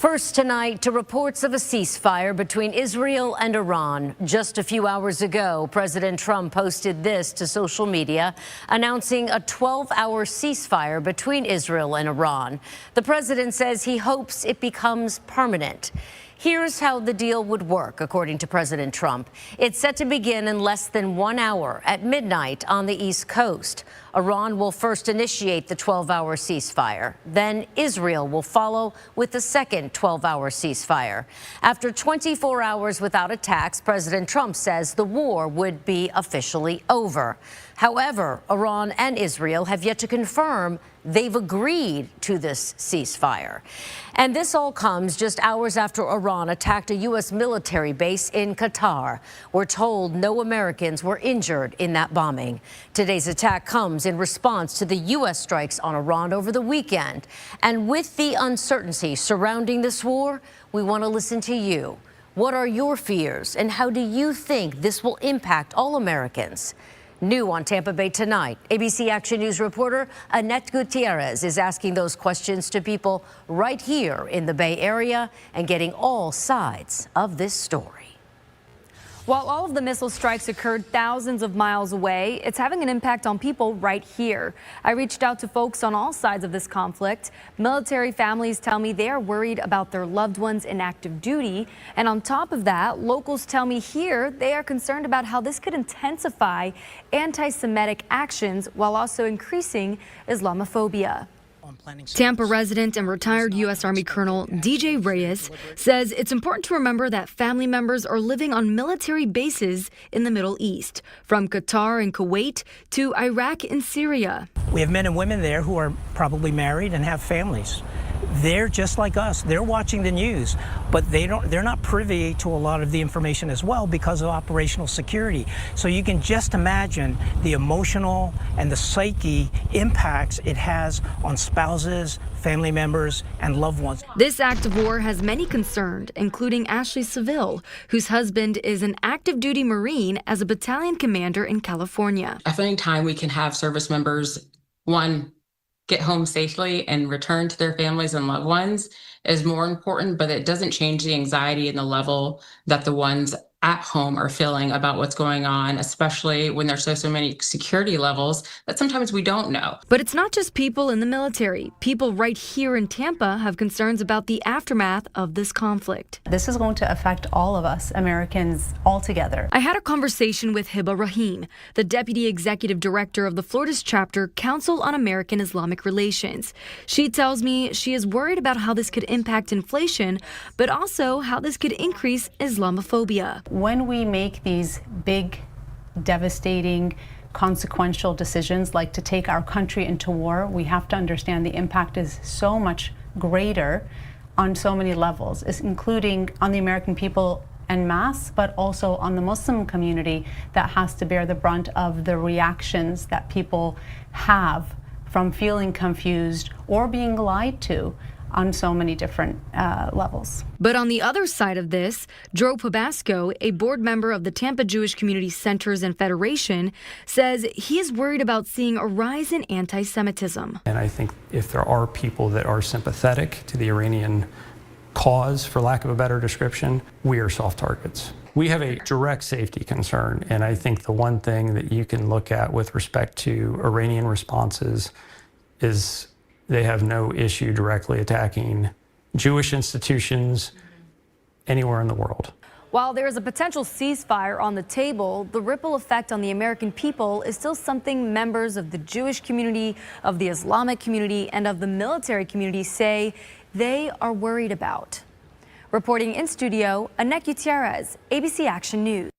First tonight to reports of a ceasefire between Israel and Iran. Just a few hours ago, President Trump posted this to social media, announcing a 12-hour ceasefire between Israel and Iran. The president says he hopes it becomes permanent. Here's how the deal would work, according to President Trump. It's set to begin in less than 1 hour at midnight on the East Coast. Iran will first initiate the 12-hour ceasefire. Then Israel will follow with the second 12-hour ceasefire. After 24 hours without attacks, President Trump says the war would be officially over. However, Iran and Israel have yet to confirm they've agreed to this ceasefire. And this all comes just hours after Iran attacked a U.S. military base in Qatar. We're told no Americans were injured in that bombing. Today's attack comes in response to the U.S. strikes on Iran over the weekend. And with the uncertainty surrounding this war, we want to listen to you. What are your fears, and how do you think this will impact all Americans? New on Tampa Bay tonight, ABC Action News reporter Annette Gutierrez is asking those questions to people right here in the Bay Area and getting all sides of this story. While all of the missile strikes occurred thousands of miles away, it's having an impact on people right here. I reached out to folks on all sides of this conflict. Military families tell me they are worried about their loved ones in active duty. And on top of that, locals tell me here they are concerned about how this could intensify anti-Semitic actions while also increasing Islamophobia. Tampa resident and retired U.S. Army Colonel DJ Reyes says it's important to remember that family members are living on military bases in the Middle East, from Qatar and Kuwait to Iraq and Syria. We have men and women there who are probably married and have families. They're just like us. They're watching the news, but they're not privy to a lot of the information as well because of operational security. So you can just imagine the emotional and the psyche impacts it has on spouses, family members, and loved ones. This act of war has many concerned, including Ashley Seville, whose husband is an active duty Marine as a battalion commander in California. I think time we can have service members, one, get home safely and return to their families and loved ones is more important, but it doesn't change the anxiety and the level that the ones at home are feeling about what's going on, especially when there's so many security levels that sometimes we don't know. But it's not just people in the military. People right here in Tampa have concerns about the aftermath of this conflict. This is going to affect all of us Americans altogether. I had a conversation with Hiba Rahim, the Deputy Executive Director of the Florida's chapter Council on American Islamic Relations. She tells me she is worried about how this could impact inflation, but also how this could increase Islamophobia. When we make these big, devastating, consequential decisions like to take our country into war, we have to understand the impact is so much greater on so many levels, including on the American people en masse, but also on the Muslim community that has to bear the brunt of the reactions that people have from feeling confused or being lied to on so many different levels. But on the other side of this, Joe Pabasco, a board member of the Tampa Jewish Community Centers and Federation, says he is worried about seeing a rise in anti-Semitism. And I think if there are people that are sympathetic to the Iranian cause, for lack of a better description, we are soft targets. We have a direct safety concern, and I think the one thing that you can look at with respect to Iranian responses is they have no issue directly attacking Jewish institutions anywhere in the world. While there is a potential ceasefire on the table, the ripple effect on the American people is still something members of the Jewish community, of the Islamic community, and of the military community say they are worried about. Reporting in studio, Annette Gutierrez, ABC Action News.